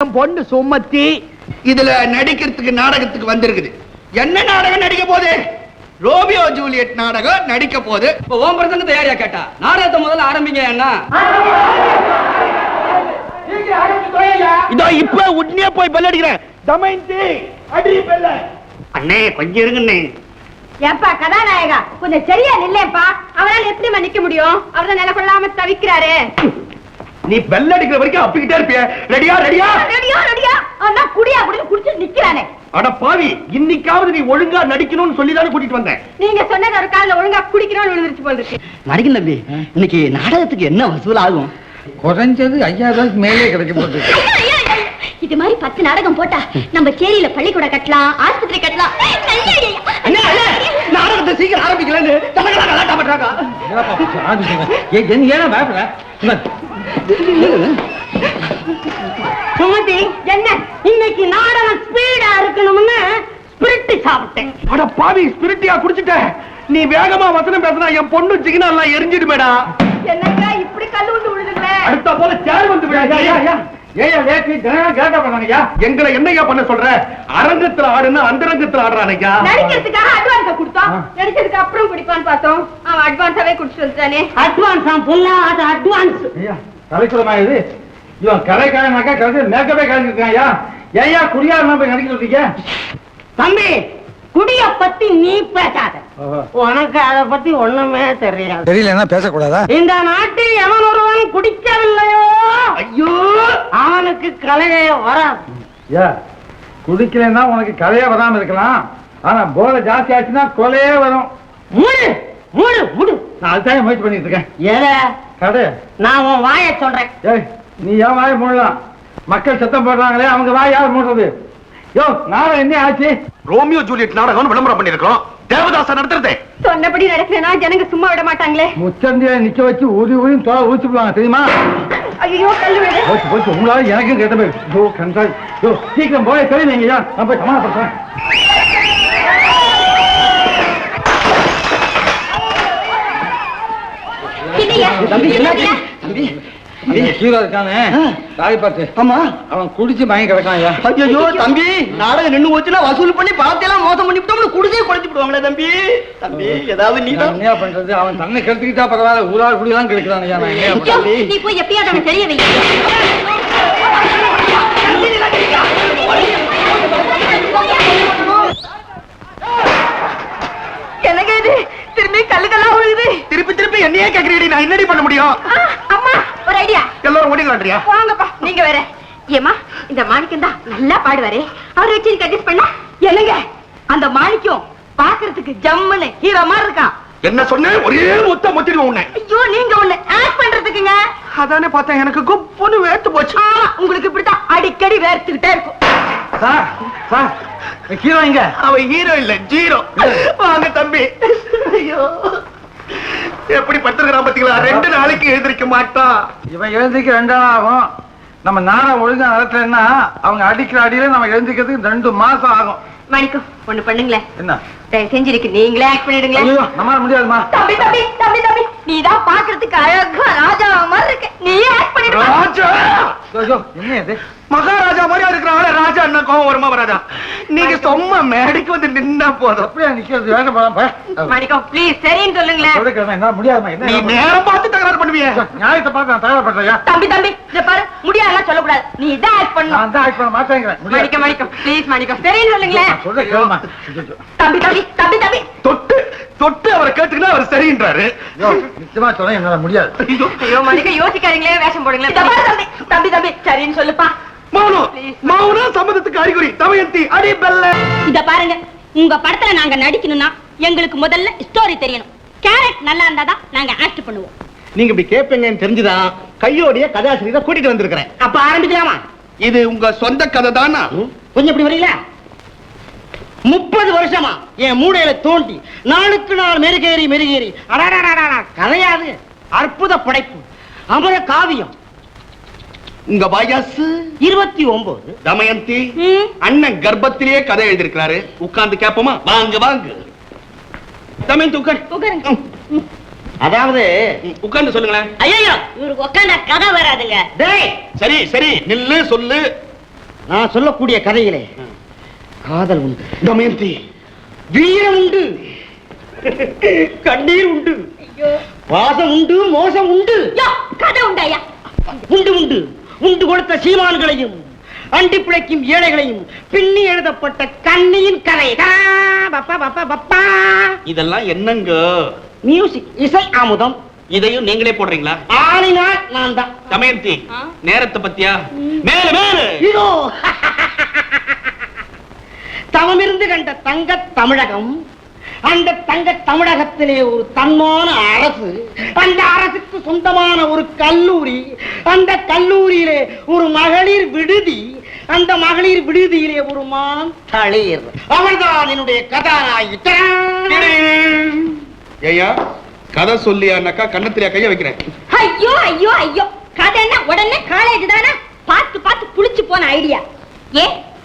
பொண்ணு சுமத்தி இதுல நடிக்கிறதுக்கு நாடகத்துக்கு வந்திருக்குது. என்ன நாடகம் நடிக்க போகுது? ரோமியோ ஜூலியட் நாடகம் நடிக்க போகுது. ஓம் பிரசங்கத்தை யாரையா கேட்டா? நாடகத்தை முதல்ல ஆரம்பிங்க. என்ன இதோ இப்ப உடனே போய் பெல் அடிக்கிறேன். தமயந்தி அடி பெல்ல. அண்ணே கொஞ்சம் இருங்கண்ணே. ஏப்பா கதாநாயகா கொஞ்சம் சரியா நில்லேப்பா. அவரால் எப்படி நிக்க முடியும்? அவர்தான் நில கொள்ளாம தவிக்கிறாரு. நீ பெல் அடிக்கிற வரைக்கும் அப்பிக்கிட்டே இருப்பிய. ரெடியா ரெடியா ரெடியா ரெடியா? அண்ணா குடியா குடி குடிச்சு நிக்கிறானே. அட பாவி, இன்னைக்காவது நீ ஒழுங்கா நடிக்கணும்னு சொல்லி தானே கூட்டிட்டு வந்தேன். நீங்க சொன்னது ஒரு கால்ல ஒழுங்கா குடிக்கணும்னு விழுந்துருச்சு போல இருக்கு. நடிக்க தம்பி, இன்னைக்கு நாடகத்துக்கு என்ன வசூல் ஆகும்? குறைஞ்சது 5000 மேலே கிடைக்க போகுது. இது மாதிரி 10 நாடகம் போட்டா நம்ம சேரியில பள்ளிக்கூடம் கட்டலாம், ஆஸ்பத்திரி கட்டலாம். நாடகத்தை சீக்கிரம் ஆரம்பிக்கலன்னு தலகளா கலாட்டா பண்றாங்க. ஏன் பயப்பட? சுமதி என்ன இன்னைக்கு நாடகம் ஸ்பீடா இருக்கணும்னு ஸ்பிரிட் சாப்பிட்டேன். அட பாவி, ஸ்பிரிட்டியா குடிச்சிட்ட. நீ வேகமா வசனம் பேசினா என் பொண்ணு சிக்கனா எல்லாம் எரிஞ்சிடுமேடா. என்னங்க இப்படி கல்லு வந்து விழுதுங்களே. அடுத்த போல சேர் வந்து எங்களை என்னையா பண்ண சொல்ற? அரங்கத்துல ஆடுனா அந்தரங்கத்துல ஆடுறானையா. நடிக்கிறதுக்காக அட்வான்ஸ கொடுத்தோம், நடிச்சதுக்கு அப்புறம் குடிப்பான்னு பார்த்தோம். அவன் அட்வான்ஸாவே குடிச்சிட்டு வந்துட்டானே. அட்வான்ஸா புல்லா? அது அட்வான்ஸ். கலைக்குறமா இது? இவன் கலைக்காரனாக்கா கலைச்சு மேக்கப்பே கலைச்சிருக்காயா? ஏயா குடியாரமா போய் நடிக்கிறீங்க? தம்பி, குடிய பத்தி நீ பேசாத. உனக்கு அத பத்தி ஒண்ணுமே தெரியாது. தெரியலன்னா பேசக்கூடாதா? இந்த நாட்டில் எவன் ஒருவன் குடிக்கவில்லையோ, ஐயோ, அவனுக்கு கலையே வராது. ஏ, குடிக்கலன்னா உனக்கு கலையே வராம இருக்கலாம். ஆனா போதை ஜாஸ்தி ஆச்சுன்னா கொலையே வரும். மூடு மூடு மூடு. நான் அதுதான் முயற்சி பண்ணிட்டு இருக்கேன். ஏதா கடை நான் உன் வாயை சொல்றேன். ஏய், நீ ஏன் வாயை மூடலாம்? மக்கள் சத்தம் போடுறாங்களே, அவங்க வாய் யார் மூடுறது? யோ, நாடகம் என்ன ஆச்சு? ரோமியோ ஜூலியட் நாடகம் விளம்பரம் பண்ணிருக்கோம். தேவதாச நடத்துறதே சொன்னபடி நடக்கிறேன்னா ஜனங்க சும்மா விட மாட்டாங்களே. முச்சந்திய நிக்க வச்சு ஊதி ஊதி தோலை ஊசிடுவாங்க தெரியுமா? ஐயோ கல்லு விடு. போச்சு போச்சு, உங்களால எனக்கும் கேட்ட போய். யோ கண்டாய், யோ சீக்கிரம் போய் தெரியுங்க. நான் போய் சமாளப்படுறேன். தம்பி என்னாச்சு? தம்பி ஹீரோ இருக்கானே ராஜபாத்து. ஆமா, அவன் குடிச்சு மயங்கி கிடக்கான். ஐயோ தம்பி, நாடகம் நின்னு போச்சுன்னா வசூல் பண்ணி பணத்தையெல்லாம் மோசம் பண்ணிவிட்டோம்னு குடிச்சே குறைச்சு விடுவாங்களே தம்பி. தம்பி ஏதாவது நீ என்ன பண்றது? அவன் தன்னை கெடுத்துக்கிட்டா பரவாயில்ல, ஊரால் குடியெல்லாம் கெடுக்கிறான். நான் என்ன பண்றது? நீ போய் எப்படியாவது அவன் தெரிய வை. எனக்கு இது திரும்பி கல்லுக்கெல்லாம் விழுது. திருப்பி திருப்பி என்னையே கேக்குறீடி, நான் என்னடி பண்ண முடியும்? அம்மா ஒரு ஐடியா. எல்லாரும் ஓடிக்கலான்றியா? வாங்கப்பா நீங்க வேற. ஏமா இந்த மாணிக்கம் தான் நல்லா பாடுவாரே, அவர் வச்சு அட்ஜஸ்ட் பண்ணா என்னங்க? அந்த மாணிக்கம் பாக்குறதுக்கு ஜம்முன்னு ஹீரோ மாதிரி இருக்கான். என்ன சொன்ன? ஒரே மொத்த மொத்திடுவோம் உன்னை. ஐயோ நீங்க ஒண்ணு ஆக்ட் பண்றதுக்குங்க. அதானே பார்த்தேன், எனக்கு குப்புன்னு வேர்த்து போச்சு. ஆமா, உங்களுக்கு இப்படித்தான் அடிக்கடி வேர்த்துக்கிட்டே இருக்கும். சார் சார், ஹீரோ இங்க. அவன் ஹீரோ இல்ல, ஜீரோ. வாங்க தம்பி. ஐயோ எப்படி படுத்துக்கிறான் பாத்தீங்களா? 2 நாளைக்கு எழுந்திருக்க மாட்டான். இவன் எழுந்திரிக்க 2 நாள் ஆகும். நம்ம நாடகம் ஒழுங்கா நடத்தலைன்னா அவங்க அடிக்கிற அடியில நம்ம எழுந்திக்கிறதுக்கு 2 மாசம் ஆகும். மாணிக்கம் ஒண்ணு பண்ணுங்களேன். என்ன? தயவு செஞ்சு இருக்கு நீங்களே ஆக்ட் பண்ணிடுங்க. ஐயோ நம்மளால முடியாதுமா. தம்பி தம்பி தம்பி தம்பி, நீதான் பாக்குறதுக்கு அழகா ராஜா மாதிரி இருக்கு, நீயே ஆக்ட் பண்ணிடு. ராஜா? ஐயோ என்ன இது? மகாராஜா மாதிரியா இருக்கிறாங்களே, ராஜா என்ன கோவம் வருமா வராதா? நீங்க சும்மா மேடைக்கு வந்து நின்னா போதும். அப்படியே நிக்கிறது வேணும் போலாம். மாணிக்கம் ப்ளீஸ் சரின்னு சொல்லுங்களேன். என்ன முடியாதுமா? நீ என்ன நேரம் பார்த்து தகராறு பண்ணுவிய? நியாயத்தை பார்த்து நான் தயார் பண்றையா? தம்பி தம்பி இத பாரு, முடியாதுலாம் சொல்லக்கூடாது, நீ இதான் ஆக்ட் பண்ணணும். நான் தான் ஆக்ட் பண்ண மாட்டேங்கிறேன். மாணிக்கம் மாணிக்கம் ப்ளீஸ் மாணிக்கம் சரின்னு சொல்லுங்களேன். சொல்ற கேளுமா. தம்பி தம்பி தம்பி தம்பி தொட்டு தொட்டு அவரை கேட்டுக்கினா அவர் சரின்றாரு. நிச்சயமா சொல்ல என்னால முடியாது. ஐயோ மாணிக்கம் யோசிக்காதீங்களே, வேஷம் போடுங்களேன். தம்பி தம்பி தம்பி சரின்னு சொல்லுப்பா. மௌனம் மௌனம் சம்மதத்துக்கு அறிகுறி. தமயந்தி அடி பெல்ல. இத பாருங்க, உங்க படத்துல நாங்க நடிக்கணும்னா எங்களுக்கு முதல்ல ஸ்டோரி தெரியணும். கேரக்டர் நல்லா இருந்தாதான் நாங்க ஆக்ட் பண்ணுவோம். நீங்க இப்படி கேட்பீங்கன்னு தெரிஞ்சுதான் கையோடைய கதாசிரியரை கூட்டிட்டு வந்திருக்கிறேன். அப்ப ஆரம்பிக்கலாமா? இது உங்க சொந்த கதை தானா? கொஞ்சம் இப்படி வரீங்களா? 30 வருஷமா என் மூடையில தோண்டி நாளுக்கு நாள் மெருகேறி மெருகேறி கதையாது அற்புத படைப்பு, அமர காவியம். உங்க வயசு 29. தமயந்தி அண்ணன் கர்ப்பத்திலேயே கதை எழுதிருக்கிறாரு. உட்கார்ந்து கேப்போமா? வாங்க வாங்க தமயந்தி உட்காருங்க. அதாவது உட்கார்ந்து சொல்லுங்களேன். ஐயோ இவருக்கு உட்கார்ந்த கதை வராதுங்க. சரி சரி நில்லு சொல்லு. நான் சொல்லக்கூடிய கதையிலே காதல் உண்டு, தமயந்தி, வீரம் உண்டு, கண்ணீர் உண்டு, வாசம் உண்டு, மோசம் உண்டு. கதை உண்டாயா? உண்டு உண்டு உண்டு கொடுத்த சீமான்களையும் அண்டி பிழைக்கும் ஏழைகளையும் பின்னி எழுதப்பட்ட கண்ணியின் கதை. இதெல்லாம் என்னங்க? மியூசிக், இசை அமுதம். இதையும் நீங்களே போடுறீங்களா? ஆளினால் நான் தான். தமயந்தி, நேரத்தை பத்தியா? மேல மேல இதோ தவமிருந்து கண்ட தங்க தமிழகம், அந்த தங்க தமிழகத்திலே ஒரு தன்மான அரசு, அந்த அரசுக்கு சொந்தமான ஒரு கல்லூரி, அந்த கல்லூரியிலே ஒரு மகளிர் விடுதி, அந்த மகளிர் விடுதியிலே ஒரு மான் தளிர். அவள்தான் என்னுடைய கதாநாயகி. ஐயா, கதை சொல்லியானாக்கா கண்ணத்திரியா கைய வைக்கிறேன். ஐயோ ஐயோ ஐயோ, கதை என்ன உடனே காலேஜ் தானே? பார்த்து பார்த்து புளிச்சு போன ஐடியா.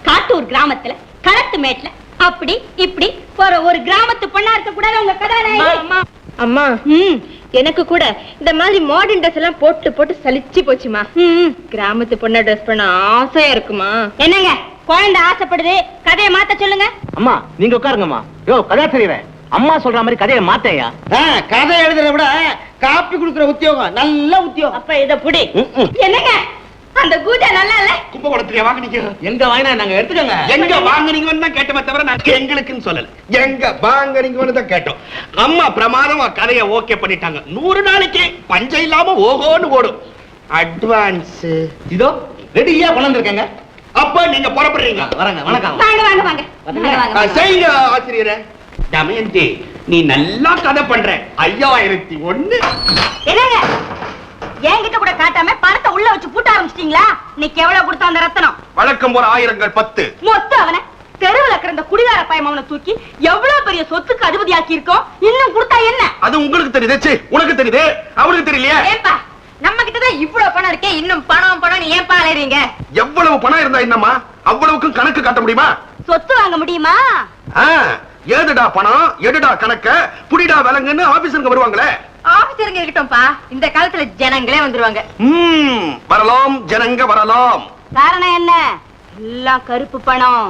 காட்டூர் கிராமத்துல களத்து மேட்ல அப்படி இப்படி ஒரு கிராமத்து பொண்ணா இருக்க கூடாது உங்க கதாநாயகி? அம்மா, எனக்கு கூட இந்த மாதிரி மாடர்ன் ட்ரெஸ் எல்லாம் போட்டு போட்டு சலிச்சு போச்சுமா. கிராமத்து பொண்ணா ட்ரெஸ் பண்ண ஆசையா இருக்குமா? என்னங்க குழந்தை ஆசைப்படுது, கதையை மாத்த சொல்லுங்க. அம்மா நீங்க உட்காருங்கம்மா. யோ கதாசிரியரே, அம்மா சொல்ற மாதிரி கதையை மாத்தையா. கதை எழுதுற விட காப்பி குடுக்குற உத்தியோகம் நல்ல உத்தியோகம். அப்ப இத புடி. என்னங்க அந்த கூஜா நல்லா இல்ல? கும்பகோணத்திலே வாங்குனீங்க? எங்க வாங்கினா நாங்க எடுத்துக்கோங்க. எங்க வாங்குனீங்கன்னு தான் கேட்டமே தவிர நான் எங்களுக்குன்னு சொல்லல. எங்க வாங்குனீங்கன்னு தான் கேட்டோம். அம்மா பிரமாதமா கதையை ஓகே பண்ணிட்டாங்க. 100 நாளைக்கு பஞ்சம் இல்லாம ஓஹோன்னு ஓடும். அட்வான்ஸ் இதோ ரெடியா கொண்டு வந்திருக்கேங்க. அப்ப நீங்க புறப்படுறீங்க. வரங்க. வணக்கம். வாங்க வாங்க வாங்க. வாங்க செய்யுங்க ஆசிரியரே. தமயந்தி, நீ நல்லா கதை பண்ற. 5001. என்னங்க என்கிட்ட கூட காட்டாம பணத்தை உள்ள வச்சு பூட்ட ஆரம்பிச்சிட்டீங்களா? இன்னைக்கு எவ்வளவு கொடுத்தா அந்த ரத்தனம்? வழக்கம் போற 1000ங்கள் 10. மொத்தம் அவனை தெருவுல கிடந்த குடிகார பையன் அவனை தூக்கி எவ்வளவு பெரிய சொத்துக்கு அதிபதி ஆக்கி இருக்கோம். இன்னும் கொடுத்தா என்ன? அது உங்களுக்கு தெரியுது, உனக்கு தெரியுது, அவருக்கு தெரியலையா? ஏப்பா, நம்ம கிட்டதான் இவ்வளவு பணம் இருக்கே, இன்னும் பணம் பணம் ஏன்பா அலையறீங்க? எவ்வளவு பணம் இருந்தா என்னமா? அவ்வளவுக்கும் கணக்கு காட்ட முடியுமா? சொத்து வாங்க முடியுமா? ஏதுடா பணம், எடுடா கணக்க, புடிடா விலங்குன்னு ஆபீசருங்க வருவாங்களே. ஆபீசருங்க இருக்கட்டும்பா, இந்த காலத்துல ஜனங்களே வந்துருவாங்க. வரலாம், ஜனங்க வரலாம். காரணம் என்ன? எல்லாம் கருப்பு பணம்.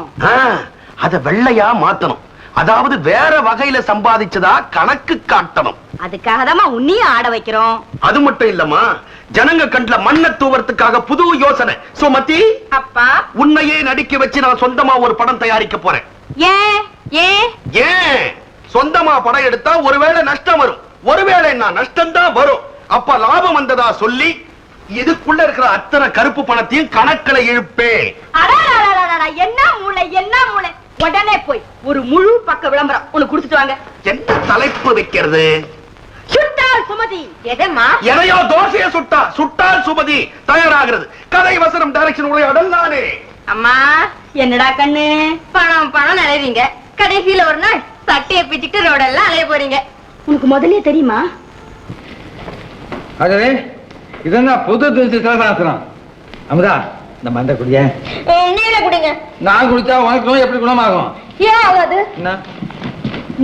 அத வெள்ளையா மாத்தணும். அதாவது வேற வகையில சம்பாதிச்சதா கணக்கு காட்டணும். அதுக்காக தான் உன்னையும் ஆட வைக்கிறோம். அது மட்டும் இல்லம்மா, ஜனங்க கண்ட்ல மண்ண தூவறதுக்காக புது யோசனை. சுமதி, அப்பா உன்னையே நடிக்க வச்சு நான் சொந்தமா ஒரு படம் தயாரிக்க போறேன். ஏன் சொந்தமா படம் எடுத்தா ஒருவேளை நஷ்டம் வரும், ஒருவேளை நஷ்டம் தான் வரும். அப்ப லாபம் வந்ததா சொல்லி இதுக்குள்ள இருக்கிற அத்தனை கருப்பு பணத்தையும் கணக்குல இழுப்பேன். என்ன மூளை, என்ன மூளை! உடனே போய் ஒரு முழு பக்க விளம்பரம் உனக்கு கொடுத்துட்டு வாங்க. என்ன தலைப்பு வைக்கிறது? சுட்டால் சுமதி. எதம்மா? எதையோ தோசையை சுட்டால் சுமதி தயாராகிறது. கதை வசனம் டைரக்ஷன் உரையாடல் நானே. அம்மா என்னடா கண்ணு, பணம் பணம் நினைறீங்க, கடைசியில ஒரு நாள் சட்டையை பிச்சுட்டு ரோடெல்லாம் அலைய போறீங்க. உனக்கு முதல்ல தெரியுமா? அதே இதெல்லாம் புது திசைசாஸ்திரம். அமுதா, இந்த மந்த குடிய நீல குடிங்க. நான் குடிச்சா உனக்கு நோய் எப்படி குணமாகும்? ஏன் ஆகாது? என்ன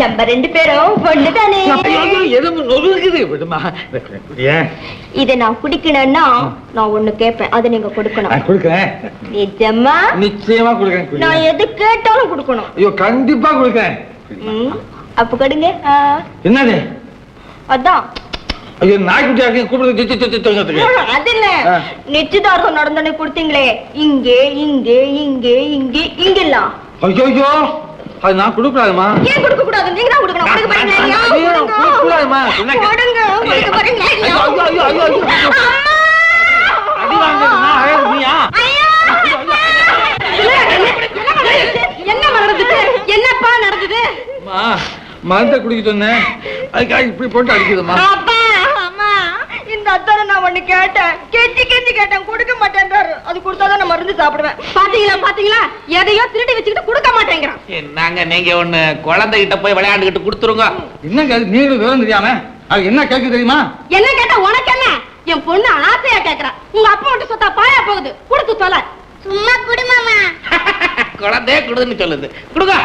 நம்ம 2 பேரும் ஒண்ணுதானே. இதை நான் குடிக்கணும்னா நான் ஒண்ணு கேட்பேன், அதை நீங்க கொடுக்கணும். கொடுக்கிறேன். நிஜமா? நிச்சயமா கொடுக்கிறேன். நான் எது கேட்டாலும் கொடுக்கணும். ஐயோ கண்டிப்பா கொடுக்கிறேன். அப்ப கடுங்க. என்னது? அதான். ஐயோ நாய்க்குட்டியா கூப்பிடுறது. அது இல்ல, நிச்சயதார்த்தம் நடந்தோடனே கொடுத்தீங்களே, இங்கே இங்கே இங்கே இங்கே இங்கெல்லாம். ஐயோ அது நான் கொடுக்கூடாதுமா. ஏன் கொடுக்க கூடாது? நீங்க தான் கொடுக்கணும். கொடுக்க பாருங்க. கொடுக்கூடாதுமா. கொடுங்க. கொடுக்க பாருங்க. அடி வாங்குறதுனா அழகுனியா? என்ன நடந்தது? என்னப்பா நடந்தது? மருந்த குடிக்க சொன்னேன், அதுக்காக இப்படி போட்டு அடிக்குதுமா. அம்மா, இந்த அத்தார நான் ஒண்ணு கேட்டேன், கெஞ்சி கெஞ்சி கேட்டேன், கொடுக்க மாட்டேன்றாரு. அது கொடுத்தாதான் நான் மருந்து சாப்பிடுவேன். பாத்தீங்களா பாத்தீங்களா, எதையோ திருடி வச்சுக்கிட்டு கொடுக்க மாட்டேங்கிறான். என்னங்க நீங்க ஒண்ணு குழந்தைகிட்ட போய் விளையாண்டுகிட்டு கொடுத்துருங்க. என்னங்க அது நீங்களும் விவரம் தெரியாம அது என்ன கேட்க தெரியுமா? என்ன கேட்டா உனக்கு என்ன? என் பொண்ணு ஆசையா கேக்குறா. உங்க அப்பா மட்டும் சொத்தா பாயா போகுது, கொடுத்து தொலை. சும்மா குடு மாமா. குழந்தைய குடுன்னு சொல்லுது, கொடுங்க.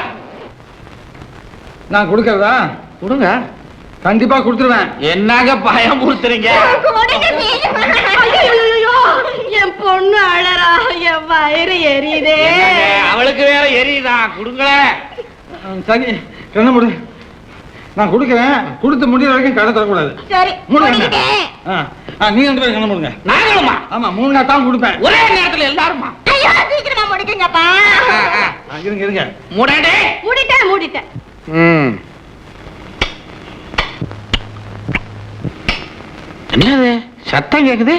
நான் கொடுக்கறதா? கொடுங்க, கண்டிப்பா கொடுத்துருவேன். என்னங்க பயம் கொடுத்துறீங்க? என் பொண்ணு அழறா, என் வயிறு எரியுதே. அவளுக்கு வேற எரியுதான், கொடுங்களேன். சரி கண்ண மூடு, நான் கொடுக்குறேன். கொடுத்து முடிகிற வரைக்கும் கடை தரக்கூடாது. சரி, மூடுங்க. மூடிக்கிட்டேன். நீங்க 2 பேரும் கண்ண மூடுங்க. நாங்களுமா? ஆமா, 3 நாள் தான் கொடுப்பேன். ஒரே நேரத்துல எல்லாருமா? ஐயோ, சீக்கிரமா முடிக்குங்கப்பா. இருங்க இருங்க. மூடடே. மூடிட்டேன் மூடிட்டேன். என்னது சத்தம் கேக்குது?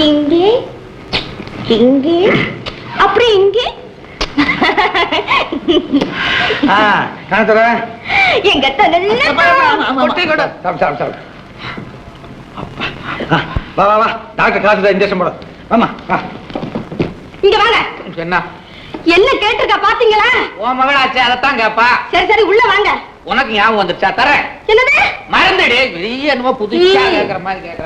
இங்கே இங்கே அப்படி இங்கே கண்ண தர. எங்க தலை வா வா வா, டாக்டர் காசு தான் இன்ஜெக்ஷன் போட. ஆமா இங்க வாங்க. என்ன என்ன கேட்டிருக்கா பாத்தீங்களா? உன் மகளாச்சே, அதைத்தான் கேப்பா. சரி சரி, உள்ள வாங்க. உனக்கு ஞாபகம் வந்துருச்சா? தரேன். என்னது? மறந்துடு. பெரிய என்னமோ புதுசா கேக்குற மாதிரி கேக்குற.